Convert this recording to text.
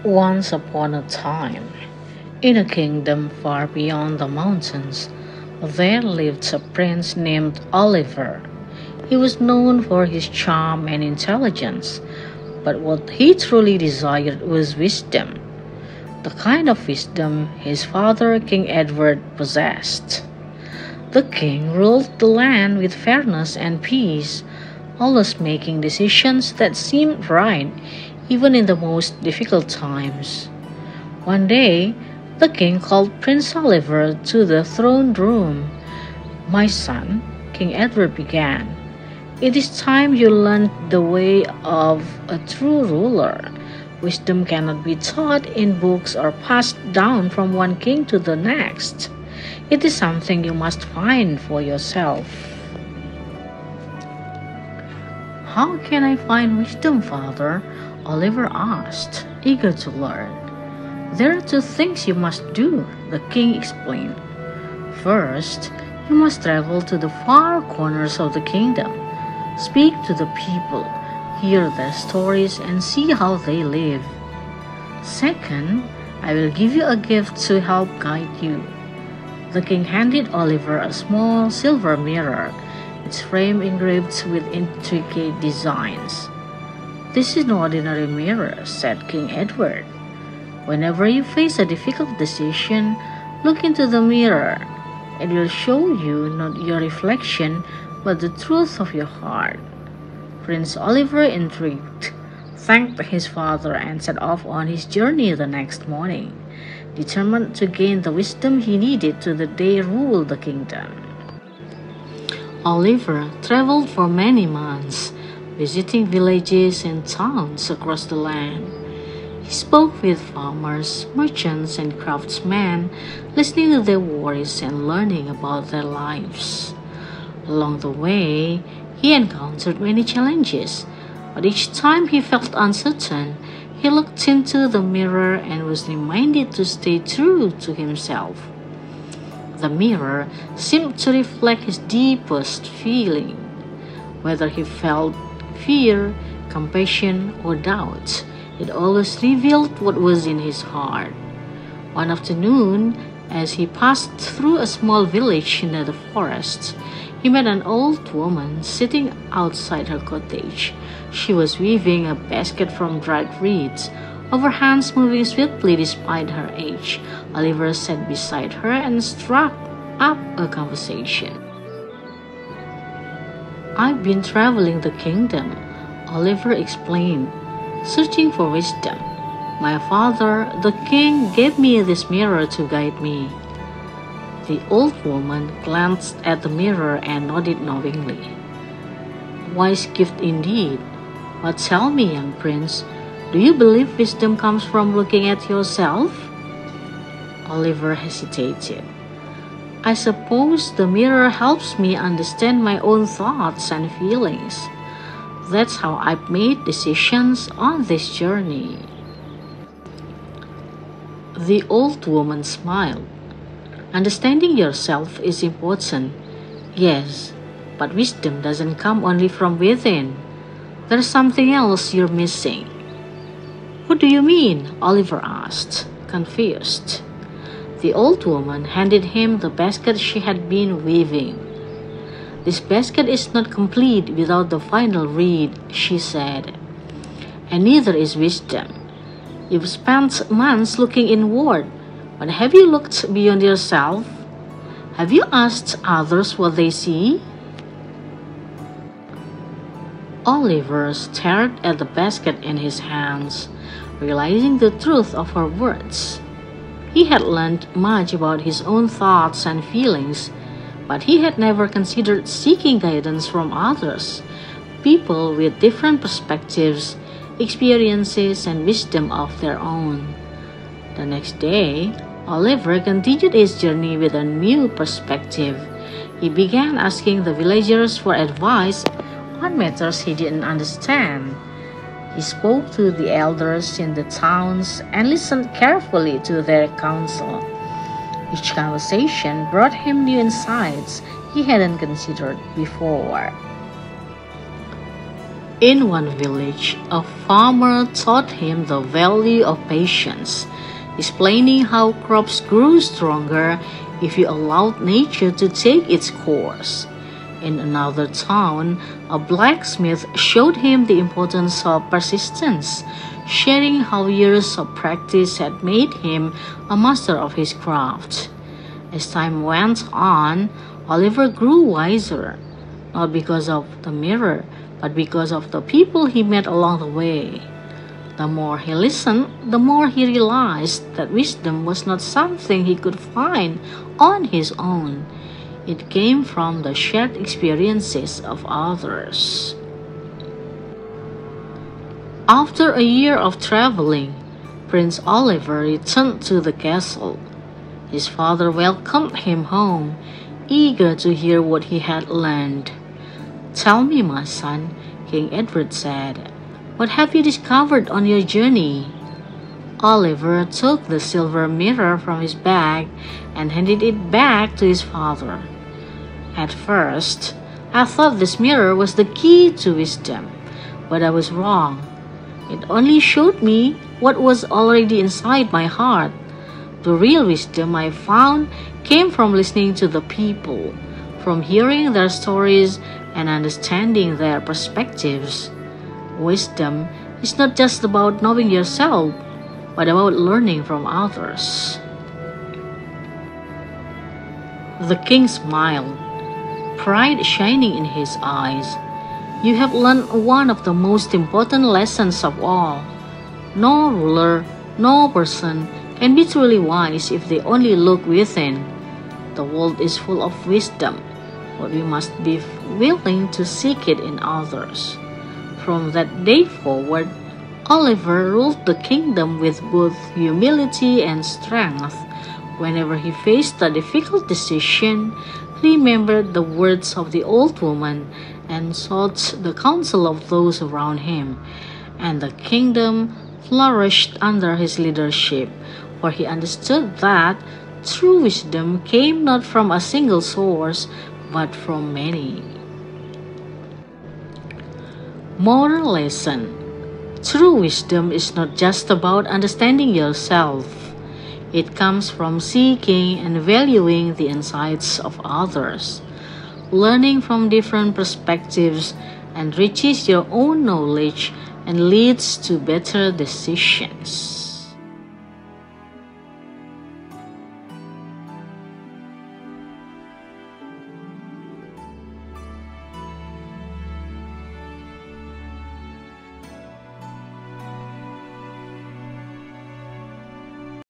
Once upon a time, in a kingdom far beyond the mountains, there lived a prince named Oliver. He was known for his charm and intelligence, but what he truly desired was wisdom, the kind of wisdom his father, King Edward, possessed. The king ruled the land with fairness and peace, always making decisions that seemed right even in the most difficult times. One day, the king called Prince Oliver to the throne room. "My son," King Edward began, "it is time you learned the way of a true ruler. Wisdom cannot be taught in books or passed down from one king to the next. It is something you must find for yourself." "How can I find wisdom, father?" Oliver asked, eager to learn. "There are two things you must do," the king explained. "First, you must travel to the far corners of the kingdom. Speak to the people, hear their stories, and see how they live. Second, I will give you a gift to help guide you." The king handed Oliver a small silver mirror, its frame engraved with intricate designs. "This is no ordinary mirror," said King Edward. "Whenever you face a difficult decision, look into the mirror. It will show you not your reflection, but the truth of your heart." Prince Oliver, intrigued, thanked his father and set off on his journey the next morning, determined to gain the wisdom he needed to the day rule the kingdom. Oliver traveled for many months, visiting villages and towns across the land. He spoke with farmers, merchants, and craftsmen, listening to their worries and learning about their lives. Along the way, he encountered many challenges, but each time he felt uncertain, he looked into the mirror and was reminded to stay true to himself. The mirror seemed to reflect his deepest feeling, whether he felt fear, compassion, or doubt. It always revealed what was in his heart. One afternoon, as he passed through a small village near the forest, he met an old woman sitting outside her cottage. She was weaving a basket from dried reeds, her hands moving swiftly despite her age. Oliver sat beside her and struck up a conversation. "I've been traveling the kingdom," Oliver explained, "searching for wisdom. My father, the king, gave me this mirror to guide me." The old woman glanced at the mirror and nodded knowingly. "Wise gift indeed. But tell me, young prince, do you believe wisdom comes from looking at yourself?" Oliver hesitated. "I suppose the mirror helps me understand my own thoughts and feelings. That's how I've made decisions on this journey." The old woman smiled. "Understanding yourself is important, yes, but wisdom doesn't come only from within. There's something else you're missing." "What do you mean?" Oliver asked, confused. The old woman handed him the basket she had been weaving. "This basket is not complete without the final reed," she said. "And neither is wisdom. You've spent months looking inward, but have you looked beyond yourself? Have you asked others what they see?" Oliver stared at the basket in his hands, realizing the truth of her words. He had learned much about his own thoughts and feelings, but he had never considered seeking guidance from others, people with different perspectives, experiences, and wisdom of their own. The next day, Oliver continued his journey with a new perspective. He began asking the villagers for advice on matters he didn't understand. He spoke to the elders in the towns and listened carefully to their counsel. Each conversation brought him new insights he hadn't considered before. In one village, a farmer taught him the value of patience, explaining how crops grew stronger if you allowed nature to take its course. In another town, a blacksmith showed him the importance of persistence, sharing how years of practice had made him a master of his craft. As time went on, Oliver grew wiser, not because of the mirror, but because of the people he met along the way. The more he listened, the more he realized that wisdom was not something he could find on his own. It came from the shared experiences of others. After a year of traveling, Prince Oliver returned to the castle. His father welcomed him home, eager to hear what he had learned. "Tell me, my son," King Edward said, "what have you discovered on your journey?" Oliver took the silver mirror from his bag and handed it back to his father. "At first, I thought this mirror was the key to wisdom, but I was wrong. It only showed me what was already inside my heart. The real wisdom I found came from listening to the people, from hearing their stories and understanding their perspectives. Wisdom is not just about knowing yourself, but about learning from others." The king smiled, pride shining in his eyes. "You have learned one of the most important lessons of all. No ruler, no person can be truly wise if they only look within. The world is full of wisdom, but we must be willing to seek it in others." From that day forward, Oliver ruled the kingdom with both humility and strength. Whenever he faced a difficult decision, he remembered the words of the old woman and sought the counsel of those around him, and the kingdom flourished under his leadership, for he understood that true wisdom came not from a single source, but from many. Moral lesson: true wisdom is not just about understanding yourself. It comes from seeking and valuing the insights of others. Learning from different perspectives enriches your own knowledge and leads to better decisions.